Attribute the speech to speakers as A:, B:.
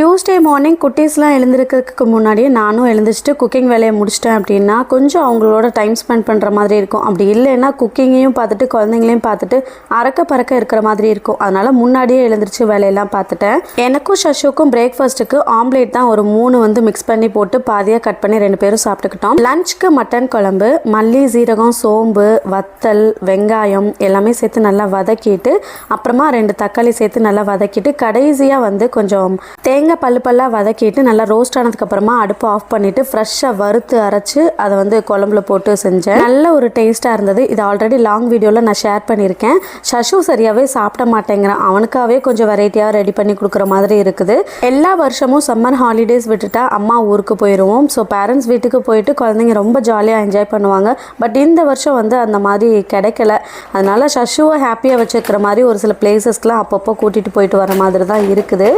A: Tuesday morning குட்டீஸ்லாம் எழுந்திருக்கிறதுக்கு முன்னாடியே நானும் எழுந்திரிச்சிட்டு cooking வேலையை முடிச்சிட்டேன் அப்படின்னா கொஞ்சம் அவங்களோட டைம் ஸ்பெண்ட் பண்ணுற மாதிரி இருக்கும். அப்படி இல்லைன்னா குக்கிங்கையும் பார்த்துட்டு குழந்தைங்களையும் பார்த்துட்டு அறக்க பறக்க இருக்கிற மாதிரி இருக்கும். அதனால் முன்னாடியே எழுந்திரிச்சு வேலையெல்லாம் பார்த்துட்டேன். எனக்கும் சஷுக்கும் பிரேக்ஃபாஸ்ட்டுக்கு ஆம்லேட் தான் ஒரு 3 வந்து மிக்ஸ் பண்ணி போட்டு பாதியாக கட் பண்ணி 2 பேரும் சாப்பிட்டுக்கிட்டோம். லஞ்சுக்கு மட்டன் குழம்பு, மல்லி, சீரகம், சோம்பு, வத்தல், வெங்காயம் எல்லாமே சேர்த்து நல்லா வதக்கிட்டு அப்புறமா 2 தக்காளி சேர்த்து நல்லா வதக்கிட்டு கடைசியாக வந்து கொஞ்சம் தேங்காய் பல்லாக வதக்கிட்டு நல்லா ரோஸ்ட் ஆனதுக்கப்புறமா அடுப்பு ஆஃப் பண்ணிவிட்டு ஃப்ரெஷ்ஷாக வறுத்து அரைச்சி அதை வந்து குழம்புல போட்டு செஞ்சேன். நல்ல ஒரு டேஸ்ட்டாக இருந்தது. இது ஆல்ரெடி லாங் வீடியோவில் நான் ஷேர் பண்ணியிருக்கேன். சஷு சரியாகவே சாப்பிட மாட்டேங்கிறான். அவனுக்காகவே கொஞ்சம் வெரைட்டியாக ரெடி பண்ணி கொடுக்குற மாதிரி இருக்குது. எல்லா வருஷமும் சம்மர் ஹாலிடேஸ் விட்டுட்டா அம்மா ஊருக்கு போயிடுவோம். ஸோ பேரண்ட்ஸ் வீட்டுக்கு போயிட்டு குழந்தைங்க ரொம்ப ஜாலியாக என்ஜாய் பண்ணுவாங்க. பட் இந்த வருஷம் வந்து அந்த மாதிரி கிடைக்கல. அதனால் சஷுவை ஹாப்பியாக வச்சுக்கிற மாதிரி ஒரு சில பிளேசஸ்க்கெலாம் அப்பப்போ கூட்டிகிட்டு போயிட்டு வர மாதிரி தான் இருக்குது.